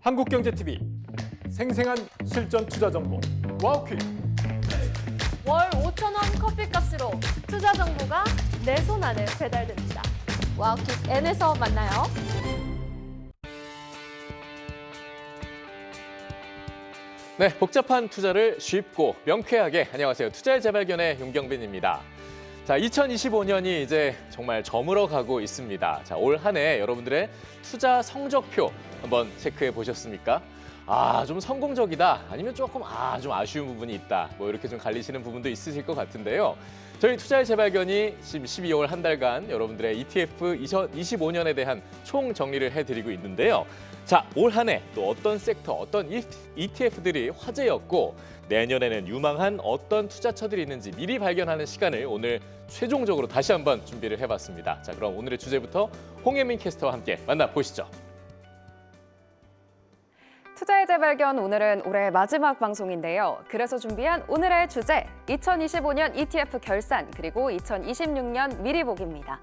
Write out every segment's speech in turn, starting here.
한국경제TV 생생한 실전 투자 정보 와우퀴. 월 5,000원 커피값으로 투자 정보가 내 손 안에 배달됩니다. 와우킥 N에서 만나요. 네, 복잡한 투자를 쉽고 명쾌하게. 안녕하세요. 투자의 재발견의 윤경빈입니다. 자, 2025년이 이제 정말 저물어 가고 있습니다. 자, 올 한 해 여러분들의 투자 성적표 한번 체크해 보셨습니까? 좀 성공적이다. 아니면 조금 좀 아쉬운 부분이 있다. 뭐 이렇게 좀 갈리시는 부분도 있으실 것 같은데요. 저희 투자의 재발견이 지금 12월 한 달간 여러분들의 ETF 2025년에 대한 총 정리를 해드리고 있는데요. 자, 올 한 해 또 어떤 섹터, 어떤 ETF들이 화제였고 내년에는 유망한 어떤 투자처들이 있는지 미리 발견하는 시간을 오늘 최종적으로 다시 한번 준비를 해봤습니다. 자, 그럼 오늘의 주제부터 홍혜민 캐스터와 함께 만나보시죠. 투자의 재발견, 오늘은 올해 마지막 방송인데요. 그래서 준비한 오늘의 주제, 2025년 ETF 결산 그리고 2026년 미리 보기입니다.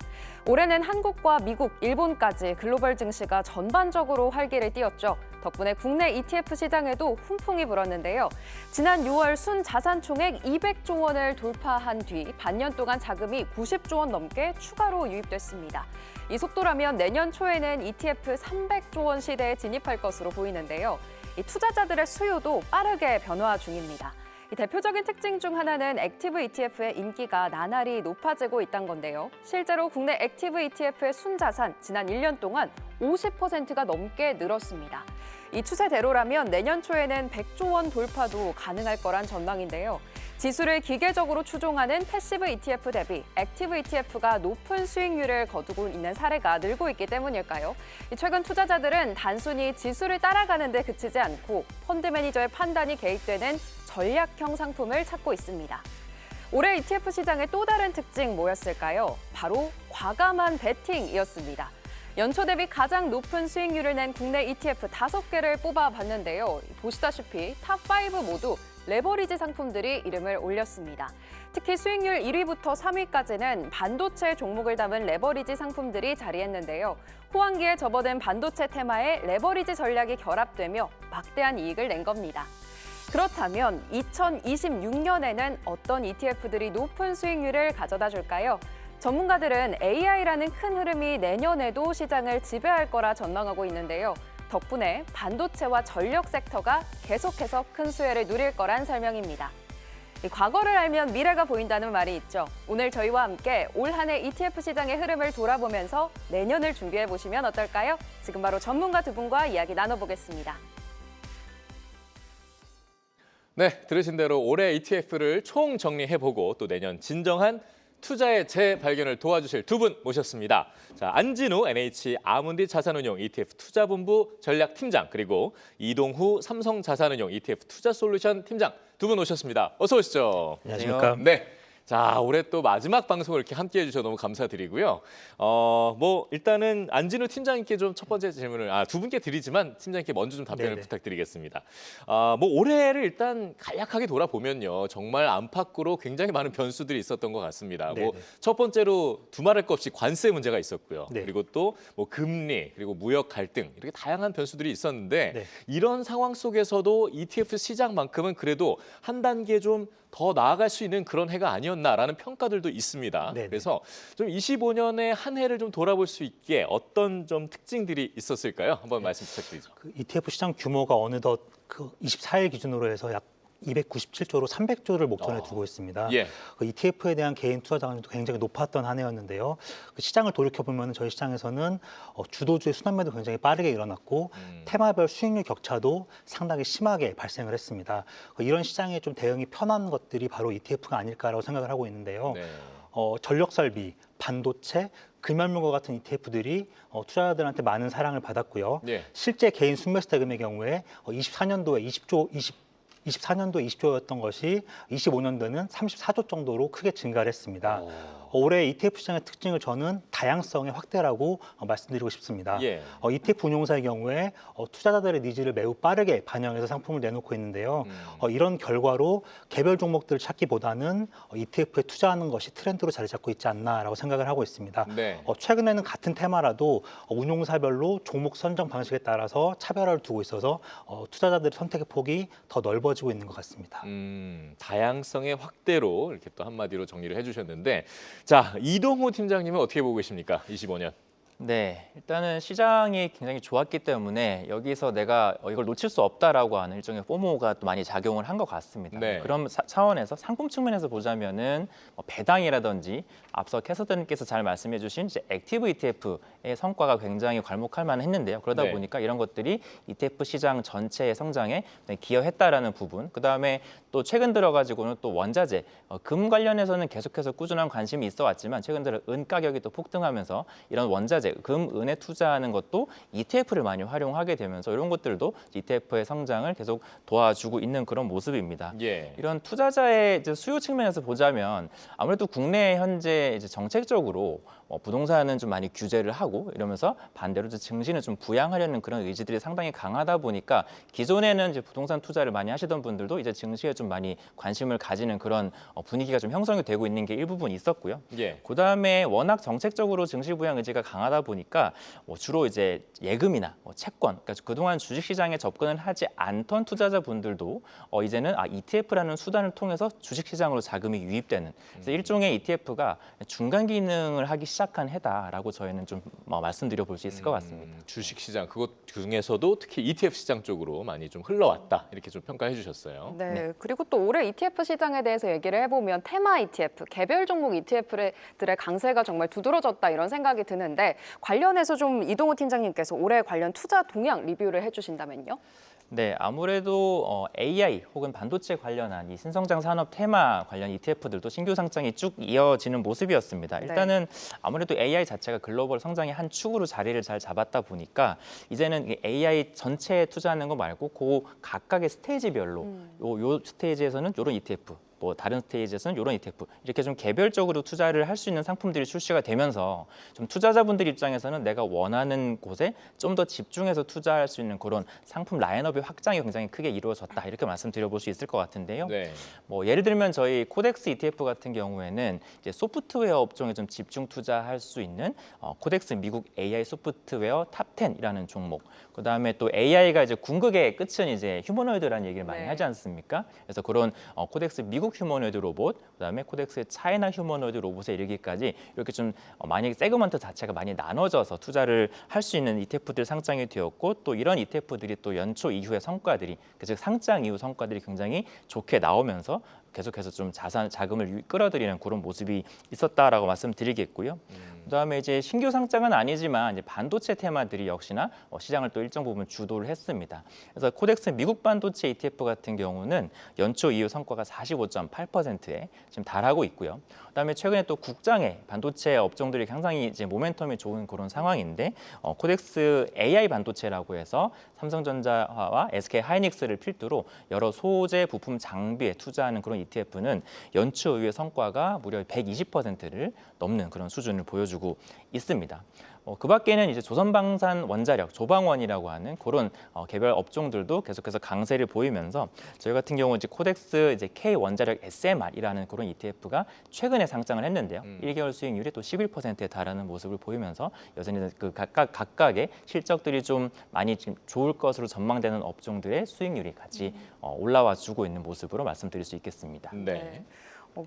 올해는 한국과 미국, 일본까지 글로벌 증시가 전반적으로 활기를 띠었죠. 덕분에 국내 ETF 시장에도 훈풍이 불었는데요. 지난 6월 순자산 총액 200조 원을 돌파한 뒤 반년 동안 자금이 90조 원 넘게 추가로 유입됐습니다. 이 속도라면 내년 초에는 ETF 300조 원 시대에 진입할 것으로 보이는데요. 이 투자자들의 수요도 빠르게 변화 중입니다. 이 대표적인 특징 중 하나는 액티브 ETF의 인기가 나날이 높아지고 있다는 건데요. 실제로 국내 액티브 ETF의 순자산 지난 1년 동안 50%가 넘게 늘었습니다. 이 추세대로라면 내년 초에는 100조 원 돌파도 가능할 거란 전망인데요. 지수를 기계적으로 추종하는 패시브 ETF 대비 액티브 ETF가 높은 수익률을 거두고 있는 사례가 늘고 있기 때문일까요? 최근 투자자들은 단순히 지수를 따라가는 데 그치지 않고 펀드 매니저의 판단이 개입되는 전략형 상품을 찾고 있습니다. 올해 ETF 시장의 또 다른 특징 뭐였을까요? 바로 과감한 베팅이었습니다. 연초 대비 가장 높은 수익률을 낸 국내 ETF 5개를 뽑아봤는데요. 보시다시피 탑5 모두 레버리지 상품들이 이름을 올렸습니다. 특히 수익률 1위부터 3위까지는 반도체 종목을 담은 레버리지 상품들이 자리했는데요. 호황기에 접어든 반도체 테마에 레버리지 전략이 결합되며 막대한 이익을 낸 겁니다. 그렇다면 2026년에는 어떤 ETF들이 높은 수익률을 가져다 줄까요? 전문가들은 AI라는 큰 흐름이 내년에도 시장을 지배할 거라 전망하고 있는데요. 덕분에 반도체와 전력 섹터가 계속해서 큰 수혜를 누릴 거란 설명입니다. 과거를 알면 미래가 보인다는 말이 있죠. 오늘 저희와 함께 올 한 해 ETF 시장의 흐름을 돌아보면서 내년을 준비해 보시면 어떨까요? 지금 바로 전문가 두 분과 이야기 나눠보겠습니다. 네, 들으신 대로 올해 ETF를 총 정리해보고 또 내년 진정한 투자의 재발견을 도와주실 두 분 모셨습니다. 자, 안진우 NH 아문디 자산운용 ETF 투자본부 전략팀장 그리고 이동후 삼성자산운용 ETF 투자솔루션 팀장 두 분 오셨습니다. 어서 오시죠. 안녕하십니까. 네. 자, 올해 또 마지막 방송을 이렇게 함께 해주셔서 너무 감사드리고요. 일단은 안진우 팀장님께 좀 첫 번째 질문을 두 분께 드리지만 팀장님께 먼저 좀 답변을 부탁드리겠습니다. 올해를 일단 간략하게 돌아보면요, 정말 안팎으로 굉장히 많은 변수들이 있었던 것 같습니다. 첫 번째로 두말할 것 없이 관세 문제가 있었고요. 그리고 또 금리 그리고 무역 갈등 이렇게 다양한 변수들이 있었는데 이런 상황 속에서도 ETF 시장만큼은 그래도 한 단계 좀 더 나아갈 수 있는 그런 해가 아니었나라는 평가들도 있습니다. 그래서 좀 25년의 한 해를 좀 돌아볼 수 있게 어떤 좀 특징들이 있었을까요? 한번 말씀 부탁드리죠. ETF 시장 규모가 어느덧 24일 기준으로 해서 약 297조로 300조를 목전에 두고 있습니다. ETF에 대한 개인 투자 자금도 굉장히 높았던 한 해였는데요. 시장을 돌이켜보면 저희 시장에서는 주도주의 순환매도 굉장히 빠르게 일어났고 테마별 수익률 격차도 상당히 심하게 발생을 했습니다. 이런 시장에 좀 대응이 편한 것들이 바로 ETF가 아닐까라고 생각을 하고 있는데요. 전력설비, 반도체, 금연물과 같은 ETF들이 투자자들한테 많은 사랑을 받았고요. 실제 개인 순매수 대금의 경우에 24년도에 20조였던 것이 25년도는 34조 정도로 크게 증가를 했습니다. 올해 ETF 시장의 특징을 저는 다양성의 확대라고 말씀드리고 싶습니다. 예. ETF 운용사의 경우에 투자자들의 니즈를 매우 빠르게 반영해서 상품을 내놓고 있는데요. 이런 결과로 개별 종목들을 찾기보다는 ETF에 투자하는 것이 트렌드로 자리 잡고 있지 않나라고 생각을 하고 있습니다. 네. 최근에는 같은 테마라도 운용사별로 종목 선정 방식에 따라서 차별화를 두고 있어서 투자자들의 선택의 폭이 더 넓어지고 있는 것 같습니다. 다양성의 확대로 이렇게 또 한마디로 정리를 해주셨는데, 자, 이동호 팀장님은 어떻게 보고 계십니까? 25년. 네, 일단은 시장이 굉장히 좋았기 때문에 여기서 내가 이걸 놓칠 수 없다라고 하는 일종의 포모가 또 많이 작용을 한 것 같습니다. 네. 그런 차원에서 상품 측면에서 보자면은 배당이라든지 앞서 캐서드님께서 잘 말씀해주신 이제 액티브 ETF의 성과가 굉장히 괄목할 만했는데요. 그러다 네. 보니까 이런 것들이 ETF 시장 전체의 성장에 기여했다라는 부분. 그 다음에 또 최근 들어가지고는 또 원자재, 금 관련해서는 계속해서 꾸준한 관심이 있어왔지만 최근 들어 은 가격이 또 폭등하면서 이런 원자재 금, 은에 투자하는 것도 ETF를 많이 활용하게 되면서 이런 것들도 ETF의 성장을 계속 도와주고 있는 그런 모습입니다. 예. 이런 투자자의 이제 수요 측면에서 보자면 아무래도 국내 현재 이제 정책적으로 부동산은 좀 많이 규제를 하고 이러면서 반대로 이제 증시는 좀 부양하려는 그런 의지들이 상당히 강하다 보니까 기존에는 이제 부동산 투자를 많이 하시던 분들도 이제 증시에 좀 많이 관심을 가지는 그런 분위기가 좀 형성이 되고 있는 게 일부분 있었고요. 예. 그다음에 워낙 정책적으로 증시 부양 의지가 강하다 보니까 주로 이제 예금이나 채권, 그러니까 그동안 주식시장에 접근을 하지 않던 투자자분들도 이제는 ETF라는 수단을 통해서 주식시장으로 자금이 유입되는 그래서 일종의 ETF가 중간 기능을 하기 시작한 해다라고 저희는 좀 말씀드려 볼 수 있을 것 같습니다. 주식시장 그것 중에서도 특히 ETF 시장 쪽으로 많이 좀 흘러왔다 이렇게 좀 평가해 주셨어요. 네, 그리고 또 올해 ETF 시장에 대해서 얘기를 해보면 테마 ETF, 개별 종목 ETF들의 강세가 정말 두드러졌다 이런 생각이 드는데 관련해서 좀 이동호 팀장님께서 올해 관련 투자 동향 리뷰를 해주신다면요? 네, 아무래도 AI 혹은 반도체 관련한 이 신성장 산업 테마 관련 ETF들도 신규 상장이 쭉 이어지는 모습이었습니다. 일단은 아무래도 AI 자체가 글로벌 성장의 한 축으로 자리를 잘 잡았다 보니까 이제는 AI 전체에 투자하는 거 말고 그 각각의 스테이지별로 요 스테이지에서는 이런 ETF, 다른 스테이지에서는 이런 ETF 이렇게 좀 개별적으로 투자를 할 수 있는 상품들이 출시가 되면서 좀 투자자분들 입장에서는 내가 원하는 곳에 좀 더 집중해서 투자할 수 있는 그런 상품 라인업의 확장이 굉장히 크게 이루어졌다 이렇게 말씀드려볼 수 있을 것 같은데요. 네. 예를 들면 저희 코덱스 ETF 같은 경우에는 이제 소프트웨어 업종에 좀 집중 투자할 수 있는 코덱스 미국 AI 소프트웨어 탑 10이라는 종목. 그다음에 또 AI가 이제 궁극의 끝은 이제 휴머노이드라는 얘기를 많이 하지 않습니까? 그래서 그런 코덱스 미국 휴머노이드 로봇, 그다음에 코덱스의 차이나 휴머노이드 로봇에 이르기까지 이렇게 좀 많이 세그먼트 자체가 많이 나눠져서 투자를 할 수 있는 ETF들 상장이 되었고 또 이런 ETF들이 또 연초 이후의 성과들이 즉 상장 이후 성과들이 굉장히 좋게 나오면서 계속해서 좀 자금을 끌어들이는 그런 모습이 있었다라고 말씀드리겠고요. 그다음에 이제 신규 상장은 아니지만 이제 반도체 테마들이 역시나 시장을 또 일정 부분 주도를 했습니다. 그래서 코덱스 미국 반도체 ETF 같은 경우는 연초 이후 성과가 45.8%에 지금 달하고 있고요. 그다음에 최근에 또 국장의 반도체 업종들이 상당히 이제 모멘텀이 좋은 그런 상황인데 코덱스 AI 반도체라고 해서 삼성전자와 SK 하이닉스를 필두로 여러 소재 부품 장비에 투자하는 그런 ETF는 연초 이후의 성과가 무려 120%를 넘는 그런 수준을 보여주고 있습니다. 그 밖에는 이제 조선방산 원자력, 조방원이라고 하는 그런 개별 업종들도 계속해서 강세를 보이면서 저희 같은 경우 이제 코덱스 이제 K 원자력 SMR이라는 그런 ETF가 최근에 상장을 했는데요. 1개월 수익률이 또 11%에 달하는 모습을 보이면서 여전히 그 각각의 실적들이 좀 많이 지금 좋을 것으로 전망되는 업종들의 수익률이 같이 올라와 주고 있는 모습으로 말씀드릴 수 있겠습니다. 네.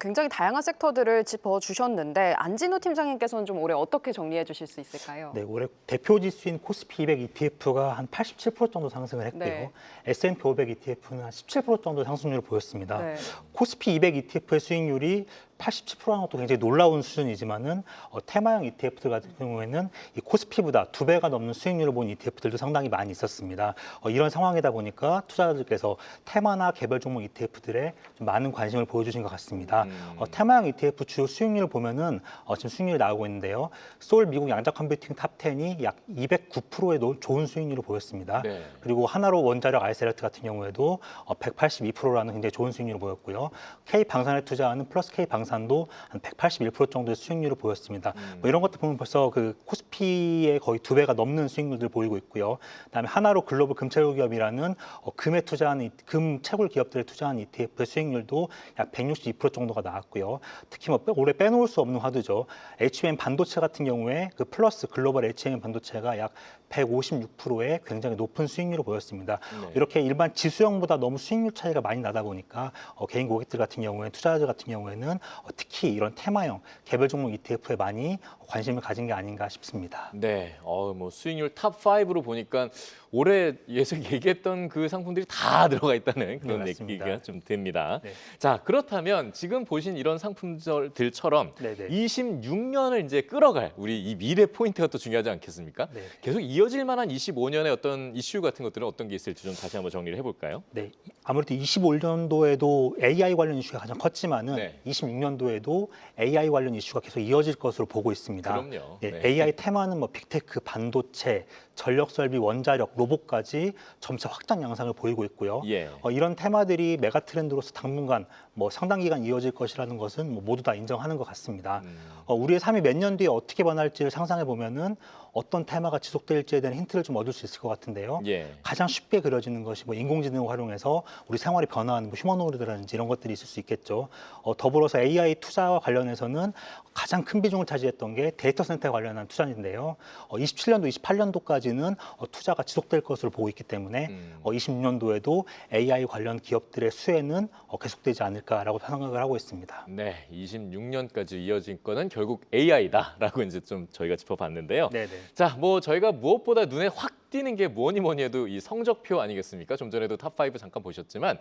굉장히 다양한 섹터들을 짚어주셨는데 안진우 팀장님께서는 좀 올해 어떻게 정리해 주실 수 있을까요? 네, 올해 대표 지수인 코스피 200 ETF가 한 87% 정도 상승을 했고요. 네. S&P 500 ETF는 한 17% 정도 상승률을 보였습니다. 네. 코스피 200 ETF의 수익률이 87%라는 것도 굉장히 놀라운 수준이지만은 테마형 ETF들 같은 경우에는 이 코스피보다 2배가 넘는 수익률을 본 ETF들도 상당히 많이 있었습니다. 이런 상황이다 보니까 투자자들께서 테마나 개별 종목 ETF들에 좀 많은 관심을 보여주신 것 같습니다. 테마형 ETF 주요 수익률을 보면은 지금 수익률이 나오고 있는데요. 소울 미국 양자 컴퓨팅 탑 10이 약 209%의 좋은 수익률을 보였습니다. 네. 그리고 하나로 원자력 아이셀렉트 같은 경우에도 182%라는 굉장히 좋은 수익률을 보였고요. K 방산에 투자하는 플러스 K 방산 양산도 한 181% 정도의 수익률을 보였습니다. 뭐 이런 것들 보면 벌써 그 코스피의 거의 2배가 넘는 수익률들 보이고 있고요. 그다음에 하나로 글로벌 금채굴 기업이라는 금에 투자한 금 채굴 기업들에 투자한 ETF의 수익률도 약 162% 정도가 나왔고요. 특히 뭐 올해 빼놓을 수 없는 화두죠. HBM 반도체 같은 경우에 그 플러스 글로벌 HBM 반도체가 약 156%의 굉장히 높은 수익률을 보였습니다. 네. 이렇게 일반 지수형보다 너무 수익률 차이가 많이 나다 보니까 개인 고객들 같은 경우에 투자자들 같은 경우에는 특히 이런 테마형 개별 종목 ETF에 많이 관심을 가진 게 아닌가 싶습니다. 네, 뭐 수익률 탑 5로 보니까 올해 예전 얘기했던 그 상품들이 다 들어가 있다는 그런 네, 얘기가 좀 듭니다. 네. 자, 그렇다면 지금 보신 이런 상품들처럼 네네. 26년을 이제 끌어갈 우리 이 미래 포인트가 또 중요하지 않겠습니까? 네. 계속 이어질 만한 25년의 어떤 이슈 같은 것들은 어떤 게 있을지 좀 다시 한번 정리를 해볼까요? 네, 아무래도 25년도에도 AI 관련 이슈가 가장 컸지만은 네. 26년도에도 AI 관련 이슈가 계속 이어질 것으로 보고 있습니다. 그럼요. 네, 네. AI 테마는 뭐 빅테크, 반도체, 전력 설비, 원자력, 로봇까지 점차 확장 양상을 보이고 있고요. 예. 이런 테마들이 메가 트렌드로서 당분간 뭐 상당 기간 이어질 것이라는 것은 뭐 모두 다 인정하는 것 같습니다. 우리의 삶이 몇 년 뒤에 어떻게 변할지를 상상해 보면은 어떤 테마가 지속될지에 대한 힌트를 좀 얻을 수 있을 것 같은데요. 예. 가장 쉽게 그려지는 것이 뭐 인공지능을 활용해서 우리 생활이 변화하는 뭐 휴머노이드라든지 이런 것들이 있을 수 있겠죠. 더불어서 AI 투자와 관련해서는 가장 큰 비중을 차지했던 게 데이터 센터에 관련한 투자인데요. 27년도, 28년도까지는 투자가 지속될 것으로 보고 있기 때문에 26년도에도 AI 관련 기업들의 수혜는 계속되지 않을까라고 생각을 하고 있습니다. 네, 26년까지 이어진 거는 결국 AI다라고 이제 좀 저희가 짚어봤는데요. 네네. 자, 뭐 저희가 무엇보다 눈에 확 띄는 게 뭐니 해도 이 성적표 아니겠습니까? 좀 전에도 탑5 잠깐 보셨지만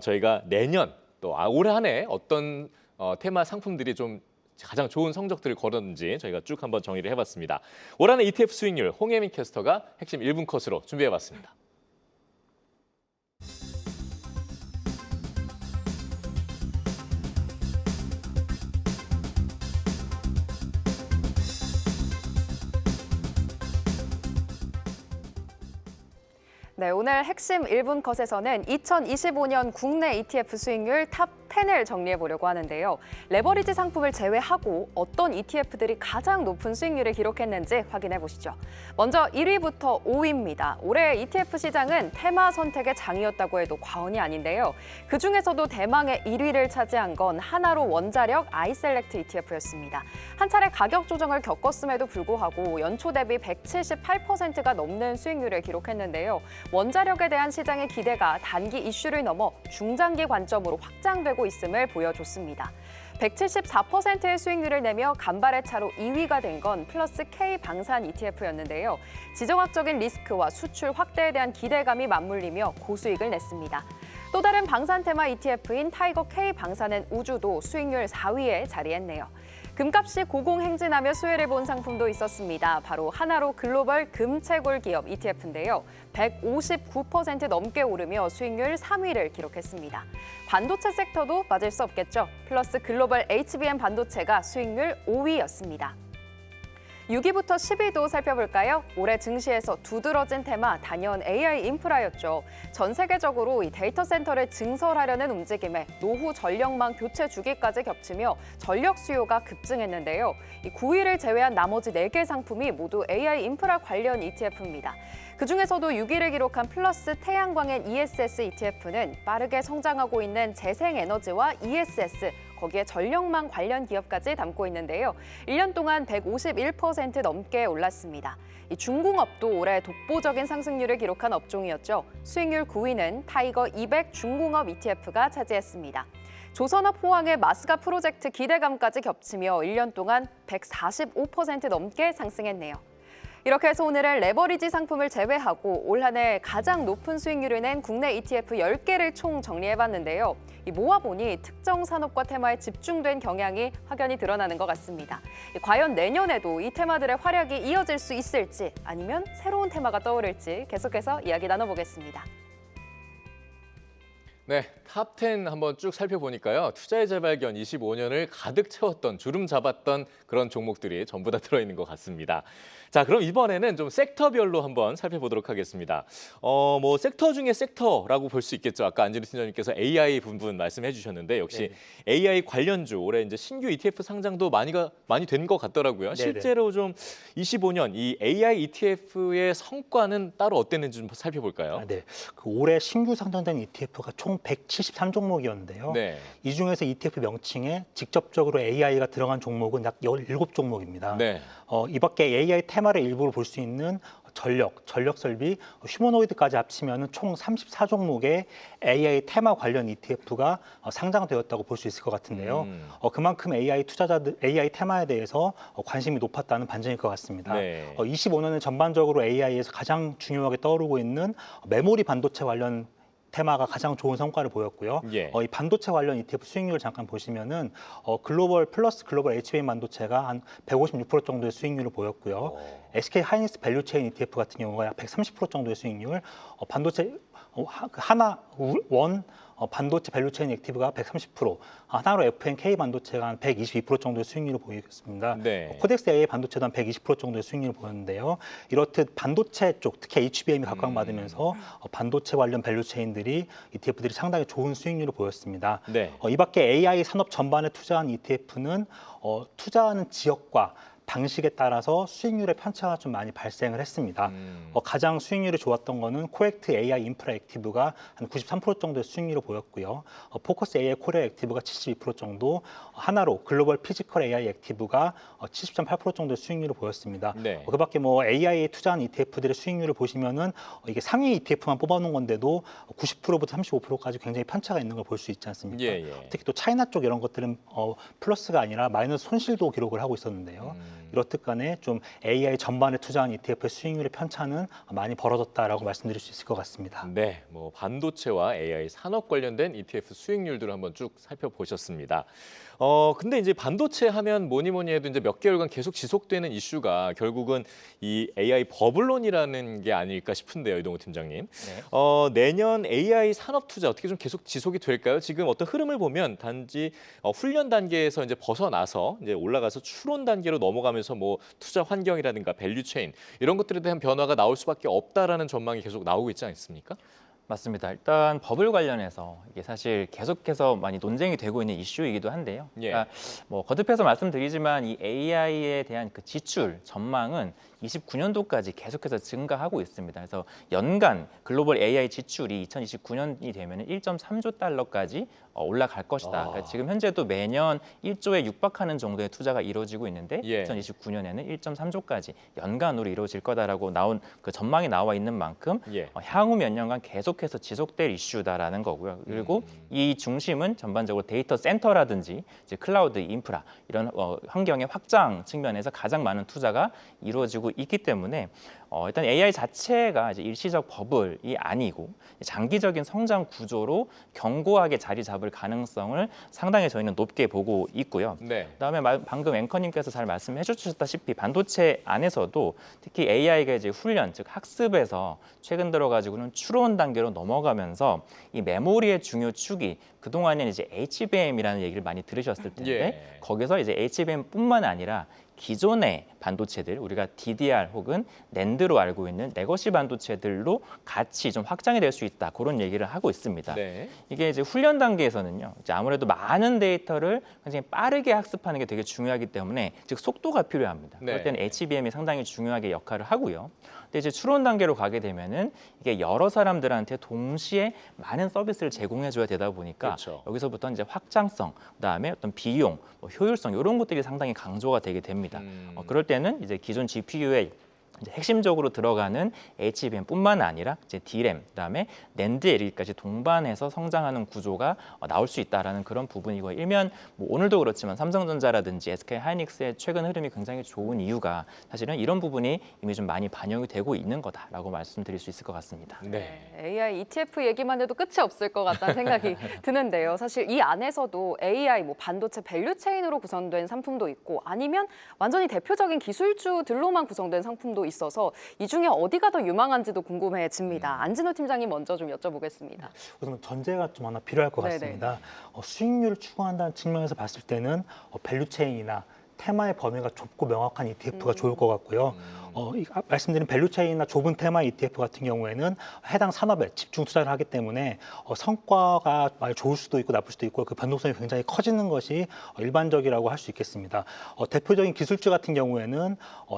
저희가 내년 또 올해 한 해 어떤 테마 상품들이 좀 가장 좋은 성적들을 거뒀는지 저희가 쭉 한번 정리를 해봤습니다. 올 한 해 ETF 수익률 홍혜민 캐스터가 핵심 1분 컷으로 준비해봤습니다. 네, 오늘 핵심 1분 컷에서는 2025년 국내 ETF 수익률 탑 10을 정리해 보려고 하는데요. 레버리지 상품을 제외하고 어떤 ETF들이 가장 높은 수익률을 기록했는지 확인해 보시죠. 먼저 1위부터 5위입니다. 올해 ETF 시장은 테마 선택의 장이었다고 해도 과언이 아닌데요. 그중에서도 대망의 1위를 차지한 건 하나로 원자력 아이셀렉트 ETF였습니다. 한 차례 가격 조정을 겪었음에도 불구하고 연초 대비 178%가 넘는 수익률을 기록했는데요. 원자력에 대한 시장의 기대가 단기 이슈를 넘어 중장기 관점으로 확장되고 있음을 보여줬습니다. 174%의 수익률을 내며 간발의 차로 2위가 된 건 플러스 K 방산 ETF였는데요. 지정학적인 리스크와 수출 확대에 대한 기대감이 맞물리며 고수익을 냈습니다. 또 다른 방산 테마 ETF인 타이거 K 방산은 우주도 수익률 4위에 자리했네요. 금값이 고공행진하며 수혜를 본 상품도 있었습니다. 바로 하나로 글로벌 금채굴 기업 ETF인데요. 159% 넘게 오르며 수익률 3위를 기록했습니다. 반도체 섹터도 빠질 수 없겠죠. 플러스 글로벌 HBM 반도체가 수익률 5위였습니다. 6위부터 10위도 살펴볼까요? 올해 증시에서 두드러진 테마 단연 AI 인프라였죠. 전 세계적으로 이 데이터 센터를 증설하려는 움직임에 노후 전력망 교체 주기까지 겹치며 전력 수요가 급증했는데요. 이 9위를 제외한 나머지 4개 상품이 모두 AI 인프라 관련 ETF입니다. 그중에서도 6위를 기록한 플러스 태양광엔 ESS ETF는 빠르게 성장하고 있는 재생에너지와 ESS, 거기에 전력망 관련 기업까지 담고 있는데요. 1년 동안 151% 넘게 올랐습니다. 이 중공업도 올해 독보적인 상승률을 기록한 업종이었죠. 수익률 9위는 타이거 200 중공업 ETF가 차지했습니다. 조선업 호황의 마스가 프로젝트 기대감까지 겹치며 1년 동안 145% 넘게 상승했네요. 이렇게 해서 오늘은 레버리지 상품을 제외하고 올 한 해 가장 높은 수익률을 낸 국내 ETF 10개를 총 정리해봤는데요. 모아보니 특정 산업과 테마에 집중된 경향이 확연히 드러나는 것 같습니다. 과연 내년에도 이 테마들의 활약이 이어질 수 있을지 아니면 새로운 테마가 떠오를지 계속해서 이야기 나눠보겠습니다. 네, 탑10 한번 쭉 살펴보니까요. 투자의 재발견 25년을 가득 채웠던, 주름 잡았던 그런 종목들이 전부 다 들어있는 것 같습니다. 자, 그럼 이번에는 좀 섹터별로 한번 살펴보도록 하겠습니다. 뭐 섹터 중에 섹터라고 볼 수 있겠죠. 아까 안진우 팀장님께서 AI 부분 말씀해 주셨는데 역시 네. AI 관련주 올해 이제 신규 ETF 상장도 많이 된 것 같더라고요. 네네. 실제로 좀 25년 이 AI ETF의 성과는 따로 어땠는지 좀 살펴볼까요? 네, 그 올해 신규 상장된 ETF가 총 173종목이었는데요. 네. 이 중에서 ETF 명칭에 직접적으로 AI가 들어간 종목은 약 17종목입니다. 네. 이 밖에 AI 테마를 일부를 볼 수 있는 전력 설비, 휴머노이드까지 합치면 총 34종목의 AI 테마 관련 ETF가 상장되었다고 볼 수 있을 것 같은데요. 그만큼 AI 투자자들, AI 테마에 대해서 관심이 높았다는 반증일 것 같습니다. 네. 25년은 전반적으로 AI에서 가장 중요하게 떠오르고 있는 메모리 반도체 관련 테마가 가장 좋은 성과를 보였고요. 예. 이 반도체 관련 ETF 수익률을 잠깐 보시면은 글로벌 HBM 반도체가 한 156% 정도의 수익률을 보였고요. SK 하이닉스 밸류체인 ETF 같은 경우가 약 130% 정도의 수익률, 반도체 하나원 반도체 밸류체인 액티브가 130%, 하나로 FNK 반도체가 한 122% 정도의 수익률을 보이겠습니다. 네. 코덱스 AI 반도체도 한 120% 정도의 수익률을 보였는데요. 이렇듯 반도체 쪽, 특히 HBM이 각광받으면서 반도체 관련 밸류체인들이 ETF들이 상당히 좋은 수익률을 보였습니다. 네. 이 밖에 AI 산업 전반에 투자한 ETF는 투자하는 지역과 방식에 따라서 수익률의 편차가 좀 많이 발생을 했습니다. 가장 수익률이 좋았던 거는 코엑트 AI 인프라 액티브가 한 93% 정도의 수익률을 보였고요. 포커스 AI 코리아 액티브가 72% 정도, 하나로 글로벌 피지컬 AI 액티브가 70.8% 정도의 수익률을 보였습니다. 네. 그밖에 뭐 AI에 투자한 ETF들의 수익률을 보시면은 이게 상위 ETF만 뽑아놓은 건데도 90%부터 35%까지 굉장히 편차가 있는 걸 볼 수 있지 않습니까? 예, 예. 특히 또 차이나 쪽 이런 것들은 플러스가 아니라 마이너스 손실도 기록을 하고 있었는데요. 이렇듯 간에 좀 AI 전반에 투자한 ETF의 수익률의 편차는 많이 벌어졌다라고 말씀드릴 수 있을 것 같습니다. 네, 뭐 반도체와 AI 산업 관련된 ETF 수익률들을 한번 쭉 살펴보셨습니다. 근데 이제 반도체 하면 뭐니 해도 이제 몇 개월간 계속 지속되는 이슈가 결국은 이 AI 버블론이라는 게 아닐까 싶은데요, 이동우 팀장님. 네. 내년 AI 산업 투자 어떻게 좀 계속 지속이 될까요? 지금 어떤 흐름을 보면 단지 훈련 단계에서 이제 벗어나서 이제 올라가서 추론 단계로 넘어가면서 뭐 투자 환경이라든가 밸류 체인 이런 것들에 대한 변화가 나올 수밖에 없다라는 전망이 계속 나오고 있지 않습니까? 맞습니다. 일단 버블 관련해서 이게 사실 계속해서 많이 논쟁이 되고 있는 이슈이기도 한데요. 예. 그러니까 뭐 거듭해서 말씀드리지만 이 AI에 대한 그 지출 전망은 29년도까지 계속해서 증가하고 있습니다. 그래서 연간 글로벌 AI 지출이 2029년이 되면 1.3조 달러까지 올라갈 것이다. 그러니까 지금 현재도 매년 1조에 육박하는 정도의 투자가 이루어지고 있는데 예. 2029년에는 1.3조까지 연간으로 이루어질 거다라고 나온 그 전망이 나와 있는 만큼 예. 향후 몇 년간 계속해서 지속될 이슈다라는 거고요. 그리고 이 중심은 전반적으로 데이터 센터라든지 이제 클라우드 인프라 이런 환경의 확장 측면에서 가장 많은 투자가 이루어지고 있기 때문에 일단 AI 자체가 이제 일시적 버블이 아니고 장기적인 성장 구조로 견고하게 자리 잡을 가능성을 상당히 저희는 높게 보고 있고요. 네. 그다음에 방금 앵커님께서 잘 말씀해 주셨다시피 반도체 안에서도 특히 AI가 이제 훈련, 즉 학습에서 최근 들어가지고는 추론 단계로 넘어가면서 이 메모리의 중요 축이 그동안에는 이제 HBM이라는 얘기를 많이 들으셨을 텐데 예. 거기서 이제 HBM뿐만 아니라 기존의 반도체들, 우리가 DDR 혹은 낸드로 알고 있는 레거시 반도체들로 같이 좀 확장이 될 수 있다. 그런 얘기를 하고 있습니다. 네. 이게 이제 훈련 단계에서는요. 이제 아무래도 많은 데이터를 굉장히 빠르게 학습하는 게 되게 중요하기 때문에 즉 속도가 필요합니다. 네. 그럴 때는 HBM이 상당히 중요하게 역할을 하고요. 근데 이제 추론 단계로 가게 되면은 이게 여러 사람들한테 동시에 많은 서비스를 제공해줘야 되다 보니까 그렇죠. 여기서부터 이제 확장성, 그다음에 어떤 비용, 효율성 이런 것들이 상당히 강조가 되게 됩니다. 그럴 때는 이제 기존 GPU의 이제 핵심적으로 들어가는 HBM뿐만 아니라 이제 DRAM, 그다음에 낸드 LED까지 동반해서 성장하는 구조가 나올 수 있다라는 그런 부분이고 일면 뭐 오늘도 그렇지만 삼성전자라든지 SK 하이닉스의 최근 흐름이 굉장히 좋은 이유가 사실은 이런 부분이 이미 좀 많이 반영이 되고 있는 거다라고 말씀드릴 수 있을 것 같습니다. 네. AI ETF 얘기만 해도 끝이 없을 것 같다는 생각이 드는데요. 사실 이 안에서도 AI 뭐 반도체 밸류 체인으로 구성된 상품도 있고 아니면 완전히 대표적인 기술주들로만 구성된 상품도 기업도 있어서 이 중에 어디가 더 유망한지도 궁금해집니다. 안진호 팀장님 먼저 좀 여쭤보겠습니다. 우선 전제가 좀 하나 필요할 것 같습니다. 수익률을 추구한다는 측면에서 봤을 때는 밸류체인이나 테마의 범위가 좁고 명확한 ETF가 좋을 것 같고요. 말씀드린 밸류체인이나 좁은 테마 ETF 같은 경우에는 해당 산업에 집중 투자를 하기 때문에 성과가 많이 좋을 수도 있고 나쁠 수도 있고 그 변동성이 굉장히 커지는 것이 일반적이라고 할 수 있겠습니다. 대표적인 기술주 같은 경우에는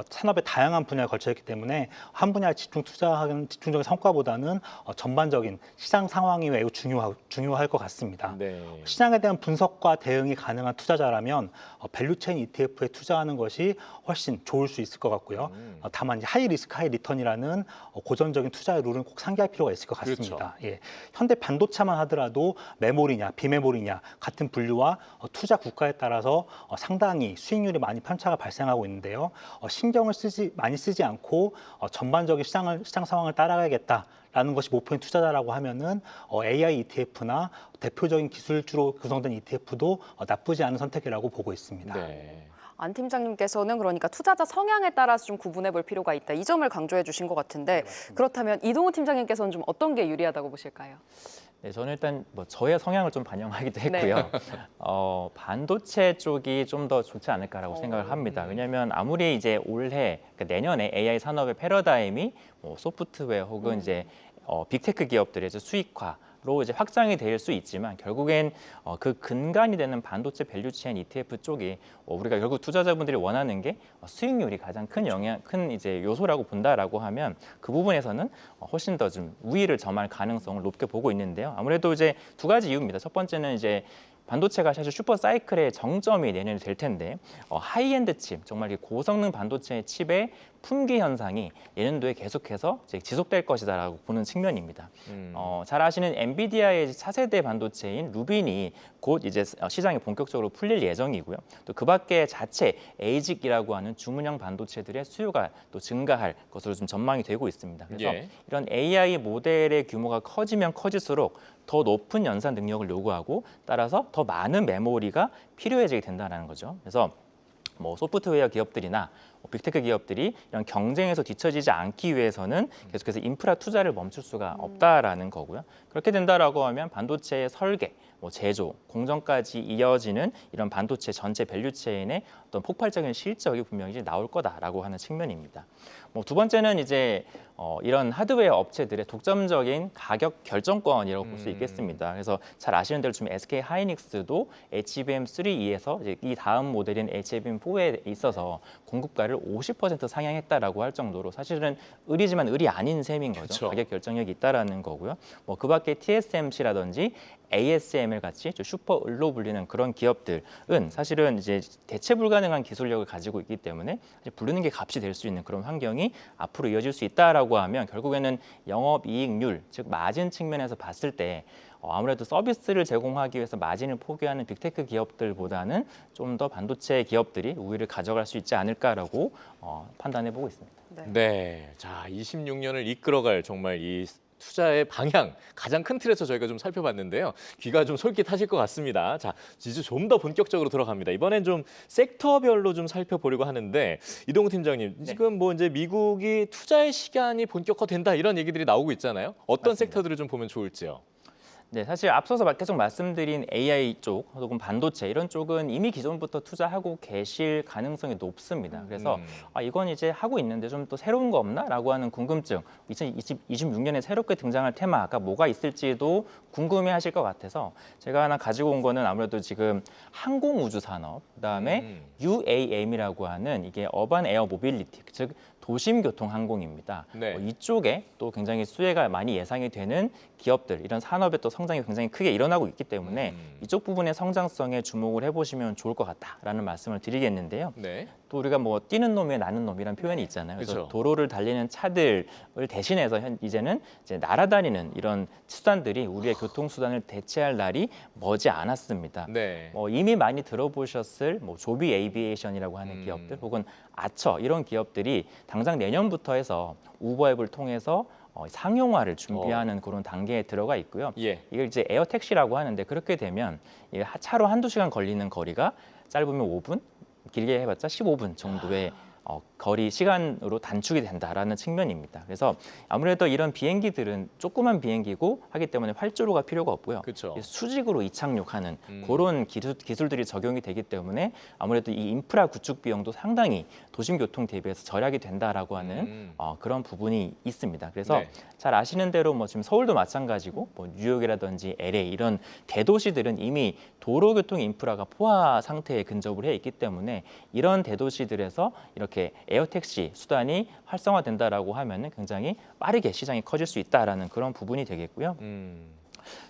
산업의 다양한 분야에 걸쳐 있기 때문에 한 분야에 집중 투자하는 집중적인 성과보다는 전반적인 시장 상황이 매우 중요할 것 같습니다. 네. 시장에 대한 분석과 대응이 가능한 투자자라면 밸류체인 ETF에 투자하는 것이 훨씬 좋을 수 있을 것 같고요. 다만 이제 하이 리스크 하이 리턴이라는 고전적인 투자의 룰은 꼭 상기할 필요가 있을 것 같습니다. 그렇죠. 예, 현대 반도체만 하더라도 메모리냐 비메모리냐 같은 분류와 투자 국가에 따라서 상당히 수익률이 많이 편차가 발생하고 있는데요. 신경을 많이 쓰지 않고 전반적인 시장 상황을 따라가야겠다라는 것이 목표인 투자자라고 하면은 AI ETF나 대표적인 기술주로 구성된 ETF도 나쁘지 않은 선택이라고 보고 있습니다. 네. 안 팀장님께서는 그러니까 투자자 성향에 따라서 좀 구분해 볼 필요가 있다. 이 점을 강조해 주신 것 같은데 그렇다면 이동우 팀장님께서는 좀 어떤 게 유리하다고 보실까요? 네, 저는 일단 저의 성향을 좀 반영하기도 했고요. 반도체 쪽이 좀 더 좋지 않을까라고 생각을 합니다. 왜냐하면 아무리 이제 올해, 그러니까 내년에 AI 산업의 패러다임이 소프트웨어 혹은 이제 빅테크 기업들의 이제 수익화로 이제 확장이 될 수 있지만 결국엔 그 근간이 되는 반도체 밸류체인 ETF 쪽이 우리가 결국 투자자분들이 원하는 게 수익률이 가장 큰 이제 요소라고 본다라고 하면 그 부분에서는 훨씬 더 좀 우위를 점할 가능성을 높게 보고 있는데요. 아무래도 이제 두 가지 이유입니다. 첫 번째는 이제 반도체가 사실 슈퍼 사이클의 정점이 내년에 될 텐데 하이엔드 칩, 정말 고성능 반도체 칩의 품귀 현상이 내년도에 계속해서 이제 지속될 것이다라고 보는 측면입니다. 잘 아시는 엔비디아의 차세대 반도체인 루빈이 곧 이제 시장에 본격적으로 풀릴 예정이고요. 또 그밖에 자체 에이직이라고 하는 주문형 반도체들의 수요가 또 증가할 것으로 좀 전망이 되고 있습니다. 그래서 이런 AI 모델의 규모가 커지면 커질수록 더 높은 연산 능력을 요구하고 따라서 더 많은 메모리가 필요해지게 된다는 거죠. 그래서 소프트웨어 기업들이나 빅테크 기업들이 이런 경쟁에서 뒤처지지 않기 위해서는 계속해서 인프라 투자를 멈출 수가 없다라는 거고요. 그렇게 된다라고 하면 반도체의 설계, 제조, 공정까지 이어지는 이런 반도체 전체 밸류체인의 어떤 폭발적인 실적이 분명히 이제 나올 거다라고 하는 측면입니다. 두 번째는 이제 이런 하드웨어 업체들의 독점적인 가격 결정권이라고 볼 수 있겠습니다. 그래서 잘 아시는 대로 지금 SK 하이닉스도 HBM3E에서 이제 이 다음 모델인 HBM4에 있어서 공급가를 50% 상향했다라고 할 정도로 사실은 을이지만 을이 아닌 셈인 거죠. 그쵸. 가격 결정력이 있다라는 거고요. 그밖에 TSMC라든지 ASML 같이 슈퍼 을로 불리는 그런 기업들은 사실은 이제 대체 불가능한 기술력을 가지고 있기 때문에 이제 부르는 게 값이 될 수 있는 그런 환경이 앞으로 이어질 수 있다라고 하면 결국에는 영업이익률, 즉 마진 측면에서 봤을 때 아무래도 서비스를 제공하기 위해서 마진을 포기하는 빅테크 기업들보다는 좀 더 반도체 기업들이 우위를 가져갈 수 있지 않을까라고 판단해 보고 있습니다. 네, 자 26년을 이끌어갈 정말 이 투자의 방향 가장 큰 틀에서 저희가 좀 살펴봤는데요. 귀가 좀 솔깃하실 것 같습니다. 자, 이제 좀 더 본격적으로 들어갑니다. 이번엔 좀 섹터별로 좀 살펴보려고 하는데 이동우 팀장님, 지금 이제 미국이 투자의 시간이 본격화된다 이런 얘기들이 나오고 있잖아요. 어떤 맞습니다. 섹터들을 좀 보면 좋을지요? 네, 사실 앞서서 계속 말씀드린 AI 쪽 혹은 반도체 이런 쪽은 이미 기존부터 투자하고 계실 가능성이 높습니다. 그래서 이건 이제 하고 있는데 좀 또 새로운 거 없나라고 하는 궁금증, 2026년에 새롭게 등장할 테마가 뭐가 있을지도 궁금해하실 것 같아서 제가 하나 가지고 온 거는 아무래도 지금 항공우주 산업, 그다음에 UAM이라고 하는 이게 어반 에어 모빌리티, 즉 도심교통 항공입니다. 네. 이쪽에 또 굉장히 수혜가 많이 예상이 되는 기업들, 이런 산업의 또 성장이 굉장히 크게 일어나고 있기 때문에 이쪽 부분의 성장성에 주목을 해보시면 좋을 것 같다라는 말씀을 드리겠는데요. 네. 또 우리가 뛰는 놈에 나는 놈이라는 표현이 있잖아요. 그래서 그렇죠. 도로를 달리는 차들을 대신해서 이제는 이제 날아다니는 이런 수단들이 우리의 교통수단을 대체할 날이 머지 않았습니다. 네. 이미 많이 들어보셨을 조비 에이비에이션이라고 하는 기업들 혹은 아처 이런 기업들이 당장 내년부터 해서 우버앱을 통해서 상용화를 준비하는 그런 단계에 들어가 있고요. 예. 이걸 이제 에어택시라고 하는데 그렇게 되면 차로 한두 시간 걸리는 거리가 짧으면 5분, 길게 해봤자 15분 정도의 거리 시간으로 단축이 된다라는 측면입니다. 그래서 아무래도 이런 비행기들은 조그만 비행기고 하기 때문에 활주로가 필요가 없고요. 그쵸. 수직으로 이착륙하는 그런 기술들이 적용이 되기 때문에 아무래도 이 인프라 구축 비용도 상당히 도심 교통 대비해서 절약이 된다라고 하는 그런 부분이 있습니다. 그래서 네. 잘 아시는 대로 뭐 지금 서울도 마찬가지고 뭐 뉴욕이라든지 LA 이런 대도시들은 이미 도로교통 인프라가 포화 상태에 근접을 해 있기 때문에 이런 대도시들에서 이렇게 에어택시 수단이 활성화된다라고 하면은 굉장히 빠르게 시장이 커질 수 있다라는 그런 부분이 되겠고요.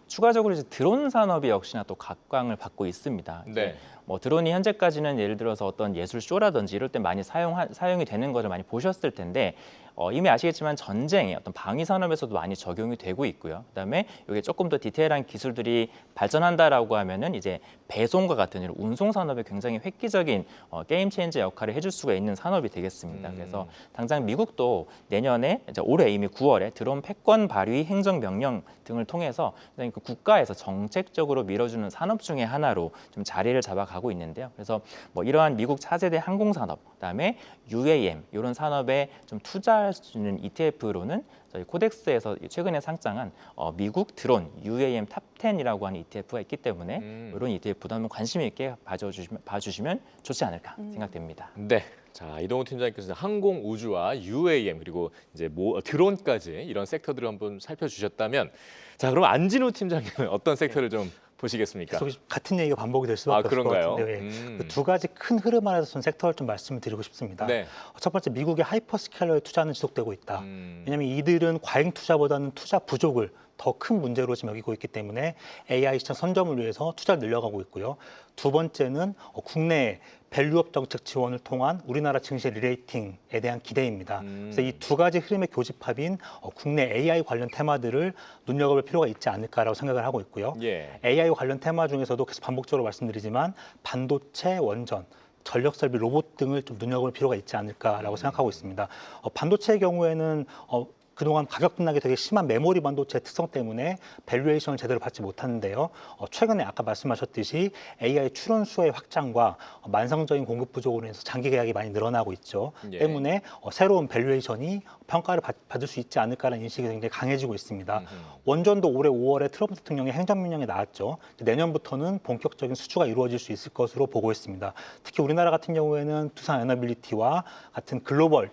추가적으로 이제 드론 산업이 역시나 또 각광을 받고 있습니다. 네. 뭐 드론이 현재까지는 예를 들어서 어떤 예술 쇼라든지 이럴 때 많이 사용이 되는 것을 많이 보셨을 텐데 이미 아시겠지만 전쟁의 어떤 방위 산업에서도 많이 적용이 되고 있고요. 그다음에 이게 조금 더 디테일한 기술들이 발전한다라고 하면은 이제 배송과 같은 이런 운송 산업에 굉장히 획기적인 게임 체인저 역할을 해줄 수가 있는 산업이 되겠습니다. 그래서 당장 미국도 내년에 이제 올해 이미 9월에 드론 패권 발휘 행정명령 등을 통해서 그 국가에서 정책적으로 밀어주는 산업 중에 하나로 좀 자리를 잡아가고 있는데요. 그래서 뭐 이러한 미국 차세대 항공산업, 그다음에 UAM 이런 산업에 좀 투자할 수 있는 ETF로는 저희 코덱스에서 최근에 상장한 미국 드론 UAM 탑10이라고 하는 ETF가 있기 때문에 이런 ETF도 한번 관심 있게 봐주시면 좋지 않을까 생각됩니다. 네. 자, 이동훈 팀장님께서는 항공 우주와 UAM 그리고 이제 드론까지 이런 섹터들을 한번 살펴주셨다면, 자, 그럼 안진우 팀장님은 어떤 섹터를 좀 보시겠습니까? 계속 같은 얘기가 반복이 될 수밖에 없을 것 그런가요? 같은데 그 두 가지 큰 흐름 안에서 섹터를 좀 말씀을 드리고 싶습니다. 네. 첫 번째, 미국의 하이퍼스케일러의 투자는 지속되고 있다. 왜냐하면 이들은 과잉 투자보다는 투자 부족을 더 큰 문제로 지금 여기고 있기 때문에 AI 시장 선점을 위해서 투자를 늘려가고 있고요. 두 번째는 국내 밸류업 정책 지원을 통한 우리나라 증시 리레이팅에 대한 기대입니다. 그래서 이 두 가지 흐름의 교집합인 국내 AI 관련 테마들을 눈여겨볼 필요가 있지 않을까라고 생각을 하고 있고요. 예. AI 관련 테마 중에서도 계속 반복적으로 말씀드리지만 반도체, 원전, 전력 설비, 로봇 등을 좀 눈여겨볼 필요가 있지 않을까라고 생각하고 있습니다. 반도체의 경우에는 그동안 가격 등락이 되게 심한 메모리 반도체의 특성 때문에 밸류에이션을 제대로 받지 못하는데요. 최근에 아까 말씀하셨듯이 AI 출원 수의 확장과 만성적인 공급 부족으로 인해서 장기 계약이 많이 늘어나고 있죠. 예. 때문에 새로운 밸류에이션이 평가를 받을 수 있지 않을까라는 인식이 굉장히 강해지고 있습니다. 원전도 올해 5월에 트럼프 대통령의 행정명령이 나왔죠. 내년부터는 본격적인 수주가 이루어질 수 있을 것으로 보고 있습니다. 특히 우리나라 같은 경우에는 두산 에너빌리티와 같은 글로벌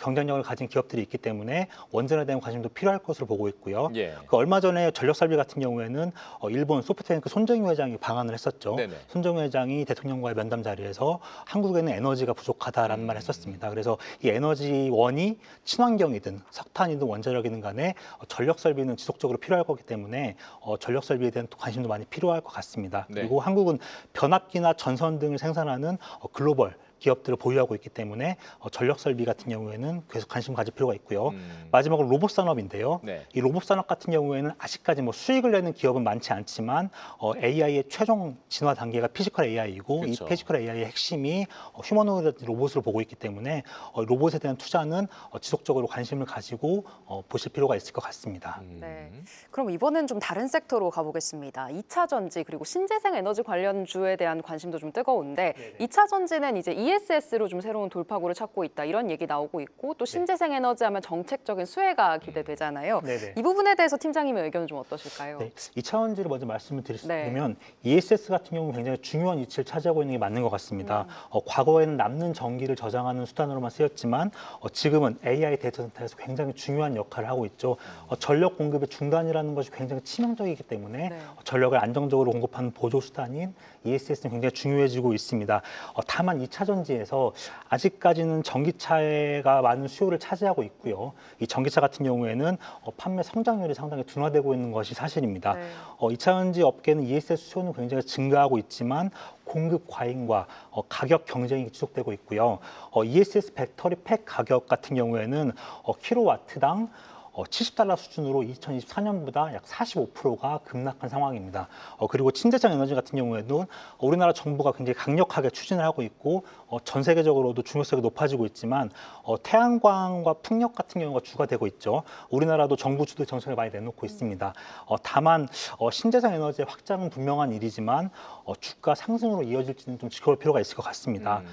경쟁력을 가진 기업들이 있기 때문에 원전에 대한 관심도 필요할 것으로 보고 있고요. 예. 그 얼마 전에 전력설비 같은 경우에는 일본 소프트뱅크 손정희 회장이 방한을 했었죠. 네네. 손정희 회장이 대통령과의 면담 자리에서 한국에는 에너지가 부족하다라는 말을 했었습니다. 그래서 이 에너지원이 친환경이든 석탄이든 원자력이든 간에 전력설비는 지속적으로 필요할 거기 때문에 전력설비에 대한 관심도 많이 필요할 것 같습니다. 네. 그리고 한국은 변압기나 전선 등을 생산하는 글로벌 기업들을 보유하고 있기 때문에 전력 설비 같은 경우에는 계속 관심 가질 필요가 있고요. 마지막으로 로봇 산업인데요. 네. 이 로봇 산업 같은 경우에는 아직까지 뭐 수익을 내는 기업은 많지 않지만 AI의 최종 진화 단계가 피지컬 AI이고 그렇죠. 이 피지컬 AI의 핵심이 휴머노이드 로봇으로 보고 있기 때문에 로봇에 대한 투자는 지속적으로 관심을 가지고 보실 필요가 있을 것 같습니다. 네. 그럼 이번엔 좀 다른 섹터로 가보겠습니다. 2차 전지 그리고 신재생 에너지 관련주에 대한 관심도 좀 뜨거운데 네네. 2차 전지는 이제 ESS로 좀 새로운 돌파구를 찾고 있다 이런 얘기 나오고 있고 또 신재생 에너지 하면 정책적인 수혜가 기대되잖아요. 네네. 이 부분에 대해서 팀장님의 의견은 좀 어떠실까요? 네, 2차 전지를 먼저 말씀을 네. 드리면 ESS 같은 경우는 굉장히 중요한 위치를 차지하고 있는 게 맞는 것 같습니다. 과거에는 남는 전기를 저장하는 수단으로만 쓰였지만 지금은 AI 데이터 센터에서 굉장히 중요한 역할을 하고 있죠. 전력 공급의 중단이라는 것이 굉장히 치명적이기 때문에 네. 전력을 안정적으로 공급하는 보조 수단인 ESS는 굉장히 중요해지고 있습니다. 다만 2차 전지에서 아직까지는 전기차가 많은 수요를 차지하고 있고요. 이 전기차 같은 경우에는 판매 성장률이 상당히 둔화되고 있는 것이 사실입니다. 네. 2차 전지 업계는 ESS 수요는 굉장히 증가하고 있지만 공급 과잉과 가격 경쟁이 지속되고 있고요. ESS 배터리 팩 가격 같은 경우에는 킬로와트당 70달러 수준으로 2024년보다 약 45%가 급락한 상황입니다. 그리고 친대장 에너지 같은 경우에도 우리나라 정부가 굉장히 강력하게 추진을 하고 있고 전 세계적으로도 중요성이 높아지고 있지만 태양광과 풍력 같은 경우가 주가 되고 있죠. 우리나라도 정부 주도 정책을 많이 내놓고 있습니다. 다만 신재생 에너지의 확장은 분명한 일이지만 주가 상승으로 이어질지는 좀 지켜볼 필요가 있을 것 같습니다.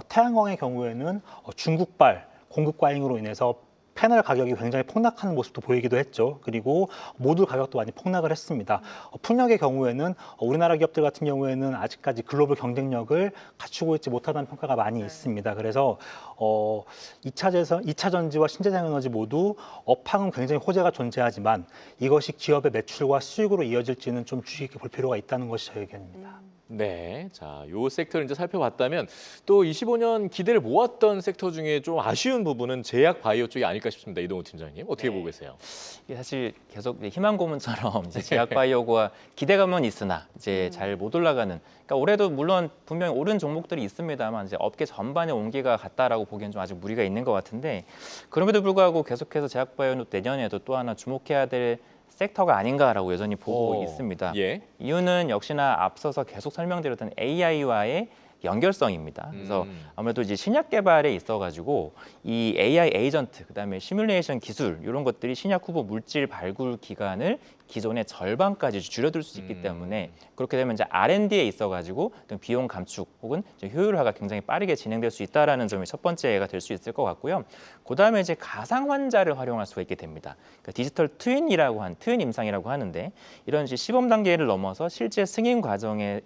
태양광의 경우에는 중국발 공급 과잉으로 인해서 패널 가격이 굉장히 폭락하는 모습도 보이기도 했죠. 그리고 모듈 가격도 많이 폭락을 했습니다. 풍력의 경우에는 우리나라 기업들 같은 경우에는 아직까지 글로벌 경쟁력을 갖추고 있지 못하다는 평가가 많이 있습니다. 그래서 2차 전지와 신재생 에너지 모두 업황은 굉장히 호재가 존재하지만 이것이 기업의 매출과 수익으로 이어질지는 좀 주의 깊게 볼 필요가 있다는 것이 저의 의견입니다. 네, 자, 요 섹터를 이제 살펴봤다면 또 25년 기대를 모았던 섹터 중에 좀 아쉬운 부분은 제약 바이오 쪽이 아닐까 싶습니다. 이동우 팀장님, 어떻게 보고 계세요? 이게 사실 계속 희망 고문처럼 이제 제약 바이오가 기대감은 있으나 이제 잘 못 올라가는. 그러니까 올해도 물론 분명히 오른 종목들이 있습니다만 이제 업계 전반의 온기가 같다라고 보기엔 좀 아직 무리가 있는 것 같은데 그럼에도 불구하고 계속해서 제약 바이오는 내년에도 또 하나 주목해야 될 섹터가 아닌가라고 여전히 보고 있습니다. 예. 이유는 역시나 앞서서 계속 설명드렸던 AI와의 연결성입니다. 그래서 아무래도 이제 신약 개발에 있어가지고 이 AI 에이전트, 그다음에 시뮬레이션 기술 이런 것들이 신약 후보 물질 발굴 기간을 기존의 절반까지 줄여들 수 있기 때문에 그렇게 되면 이제 R&D에 있어가지고 비용 감축 혹은 효율화가 굉장히 빠르게 진행될 수 있다라는 점이 첫 번째가 될 수 있을 것 같고요. 그다음에 이제 가상 환자를 활용할 수가 있게 됩니다. 그러니까 디지털 트윈이라고 한 트윈 임상이라고 하는데 이런 이제 시범 단계를 넘어서 실제 승인 과정에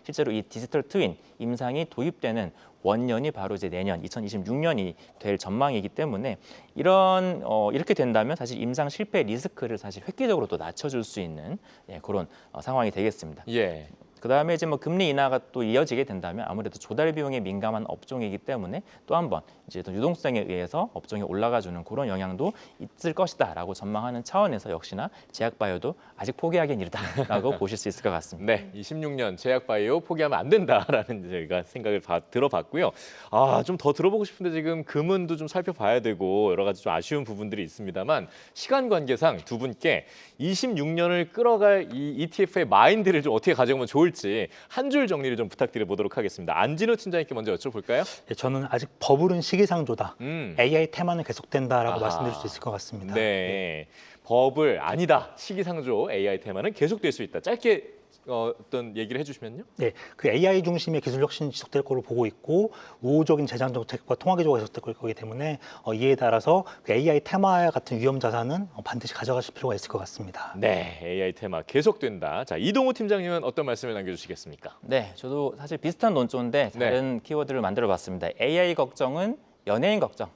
실제로 이 디지털 트윈 임상이 도입되는 원년이 바로 이제 내년 2026년이 될 전망이기 때문에 이렇게 된다면 사실 임상 실패 리스크를 사실 획기적으로 또 낮춰줄 수 있는 그런 상황이 되겠습니다. 예. 그다음에 이제 뭐 금리 인하가 또 이어지게 된다면 아무래도 조달 비용에 민감한 업종이기 때문에 또 한 번 이제 또 유동성에 의해서 업종이 올라가주는 그런 영향도 있을 것이다라고 전망하는 차원에서 역시나 제약 바이오도 아직 포기하기는 이르다라고 보실 수 있을 것 같습니다. 네, 26년 제약 바이오 포기하면 안 된다라는 저희가 생각을 들어봤고요. 좀 더 들어보고 싶은데 지금 금은도 좀 살펴봐야 되고 여러 가지 좀 아쉬운 부분들이 있습니다만 시간 관계상 두 분께 26년을 끌어갈 이 ETF의 마인드를 좀 어떻게 가져가면 좋을지 한 줄 정리를 좀 부탁드려 보도록 하겠습니다. 안진우 팀장님께 먼저 여쭤볼까요? 네, 저는 아직 버블은 시기상조다. AI 테마는 계속된다라고 말씀드릴 수 있을 것 같습니다. 네, 버블 아니다. 시기상조 AI 테마는 계속될 수 있다. 짧게 어떤 얘기를 해주시면요. 네, 그 AI 중심의 기술 혁신이 지속될 거로 보고 있고 우호적인 재정 정책과 통화 기조가 계속될 거기 때문에 이에 따라서 그 AI 테마 같은 위험 자산은 반드시 가져가실 필요가 있을 것 같습니다. 네, AI 테마 계속된다. 자, 이동우 팀장님은 어떤 말씀을 남겨주시겠습니까? 네, 저도 사실 비슷한 논조인데 다른 키워드를 만들어봤습니다. AI 걱정은 연예인 걱정.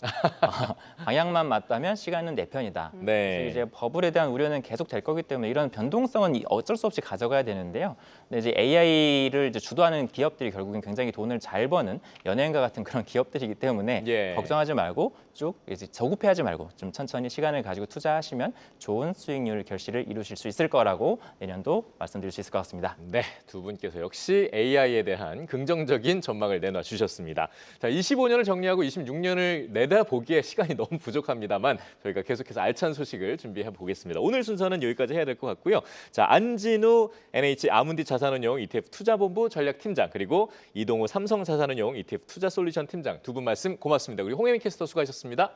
방향만 맞다면 시간은 내 편이다. 네. 이제 버블에 대한 우려는 계속 될 거기 때문에 이런 변동성은 어쩔 수 없이 가져가야 되는데요. 근데 이제 AI를 이제 주도하는 기업들이 결국엔 굉장히 돈을 잘 버는 연예인과 같은 그런 기업들이기 때문에 걱정하지 말고 쭉 이제 조급해하지 말고 좀 천천히 시간을 가지고 투자하시면 좋은 수익률 결실을 이루실 수 있을 거라고 내년도 말씀드릴 수 있을 것 같습니다. 네, 두 분께서 역시 AI에 대한 긍정적인 전망을 내놔 주셨습니다. 자, 25년을 정리하고 26년을 내다보기에 시간이 너무 부족합니다만 저희가 계속해서 알찬 소식을 준비해 보겠습니다. 오늘 순서는 여기까지 해야 될 것 같고요. 자, 안진우 NH 아문디 자산운용 ETF 투자본부 전략팀장 그리고 이동우 삼성자산운용 ETF 투자솔루션 팀장 두 분 말씀 고맙습니다. 그리고 홍혜민 캐스터 수고하셨습니다.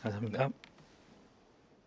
감사합니다.